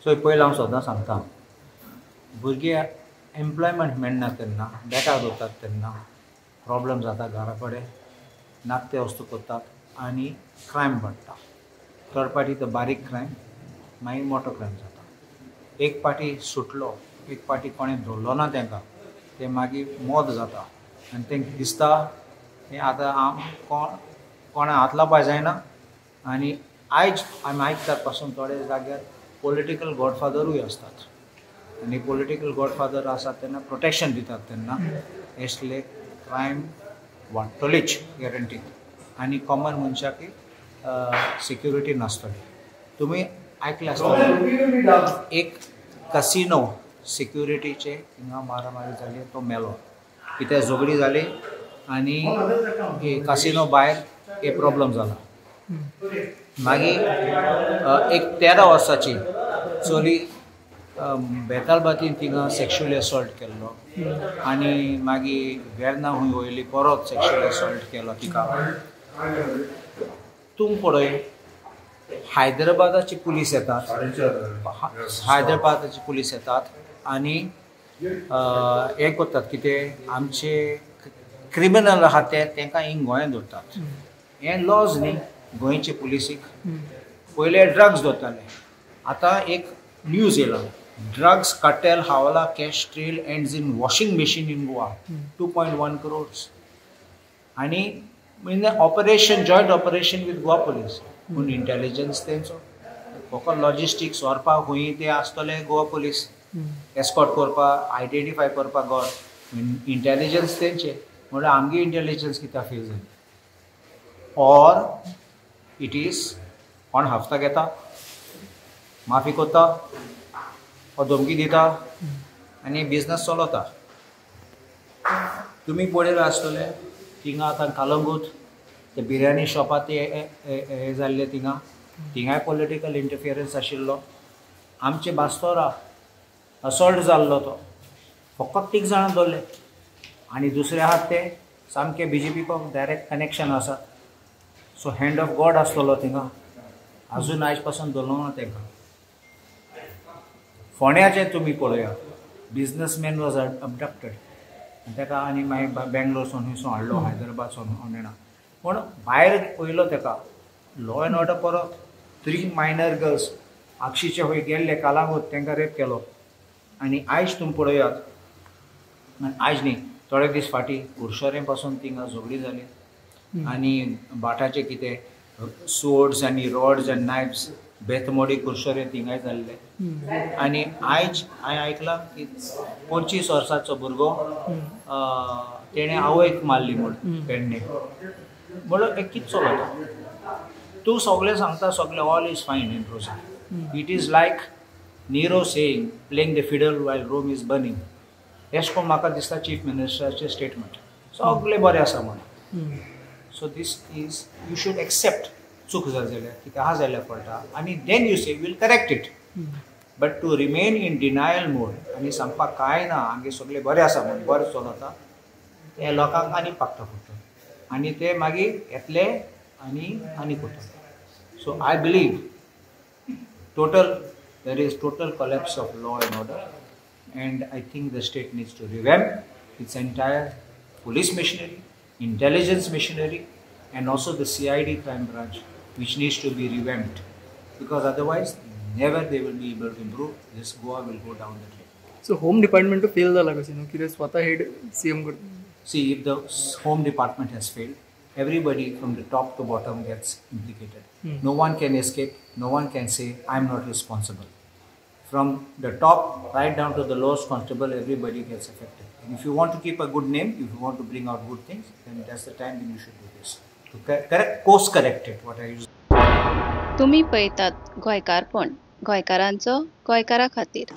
So पयलीं हांव सदां सांगता भुरगे एम्प्लॉयमेंट मेळना तेन्ना बेकार उरतात तेन्ना प्रॉब्लेम जाता घरा कडेन नाकते वस्तू करतात आनी क्रायम वाडटा. थर्ड पार्टी तो बारीक क्रायम मागीर मोठो क्रायम जाता. एक पार्टी सुटलो एक पार्टी कोणें धरलो ना तांकां ते मागीर मोद जाता आनी तांकां दिसता हें आतां हांव कोणा हात लावपा जायना. आनी आयज आमी आयकतात पासून थोडे जाग्यार पॉलिटिकल गॉडफादरूय आसतात आनी पॉलिटिकल गॉडफादर आसात तेन्ना प्रोटेक्शन दितात तेन्ना असले क्रायम वाडटलीच गॅरंटीड आनी कॉमन मनशाक सिक्युरिटी नासतली. तुमी आयकलें आसतलें एक कसिनो सिक्युरिटीचे हिंगा मारामारी जाली तो मेलो कित्याक झगडी जाली आनी कसिनो भायर एक प्रॉब्लम जाला. मागीर एक 13 वर्साची चली बेतालबातीन थिंगा सेक्शुअली असॉल्ट केल्लो आनी मागीर वेर्ना खूंय वयली परत सेक्शुअली असॉल्ट केलो तिका. तूं पळय हैदराबादाची पुलीस येतात आनी हें करतात कितें आमचे क्रिमिनल आहात ते तांकां हिंग गोंयांत दवरतात. हें लॉज न्ही गोंयचे पुलिसीक. पयले ड्रग्स दवरताले आतां एक न्यूज येयला drugs cartel Hawala cash trail ends in washing machine in Goa 2.1 crores आणि म्हणजे operation joint operation with Goa police पूण इंटेलिजन्स तेंचो फकत लॉजिस्टिक्स व्हरपाक खूंय ते आसतले गोवा पुलीस एस्कॉर्ट करपाक आयडेंटिफाय करपाक गोड इंटेलिजन्स तेंचे म्हणल्यार आमगे इंटेलिजन्स कित्याक फेल जाली. ऑर इट इज कोण हफ्ता घेता माफी करता हो धमकी दिता आनी बिजनस चलता. तुमी पळयलें आसतलें थिंगा आतां कलंगूट ते बिर्याणी शॉपात हे जाल्ले थिंगाय पॉलिटिकल इंटरफियरन्स आशिल्लो. आमचे बास्तोरा असॉल्ट जाल्लो तो फकत 3 जाणां धरले आनी दुसरे आहात ते सामके BJP डायरेक्ट कनेक्शन आसा. सो हँड ऑफ गॉड आसतलो थिंगा अजून आयज पासून धरलो ना तांकां. फोंड्याचें तुमी पळयात बिजनसमॅन वॉज अबडक्टेड ताका आनी मागीर बेंगलोरसून खंयसून हाडलो हैदराबादसून हाडना पूण भायर पयलो ताका लॉ एंड ऑर्डर परत 3 मायनर गर्ल्स आक्षीचे खंय गेल्ले कालांगूट तांकां रेप केलो. आनी आयज तुमी पळयात आयज न्ही थोडे दीस फाटीं कुडचडें पासून थिंगा झगडी जाली आनी बाटाचे कितें सोर्ड्स आनी रॉड्स आनी नायफ्स बेतमोडी कुडचडें थिंगाय जाल्ले. आनी आयज हांवें आयकलां की 25 वर्साचो भुरगो तेणें आवयक मारली म्हूण पेडणे म्हणून हें कितें चलता. तूं सगळें सांगता सगळें all is fine in process. It is like Nero saying playing the fiddle while Rome is burning. हेच कोण म्हाका दिसता चीफ मिनिस्टराचें स्टेटमेंट सगळें बरें आसा म्हणून. So this is you should accept चूक जाल्यार कितें आहा जाल्यार पडटा आनी then you say will correct it. But to remain in denial mode आनी सांगपाक कांय ना आमगे सगळें बरें आसा म्हणून बरें चलता ते लोकांक आनी पागता पडटा आनी ते मागीर येतले आनी करता. So I believe there is total collapse of law and order and I think the state needs to revamp its entire police machinery, intelligence machinery and also the CID crime branch which needs to be revamped because otherwise never they will be able to improve. This Goa will go down the drain. So home department to fail झाला कशी की स्वतः head CM करता. See, if the home department has failed, everybody from the top to bottom gets implicated. No one can escape. No one can say, I'm not responsible. From the top right down to the lowest constable, everybody gets affected. And if you want to keep a good name, if you want to bring out good things, then that's the time when you should do this. To course correct it, what I use. तुम्ही पळयतात गोंयकारपण गोंयकारांचो गोंयकारा खातीर.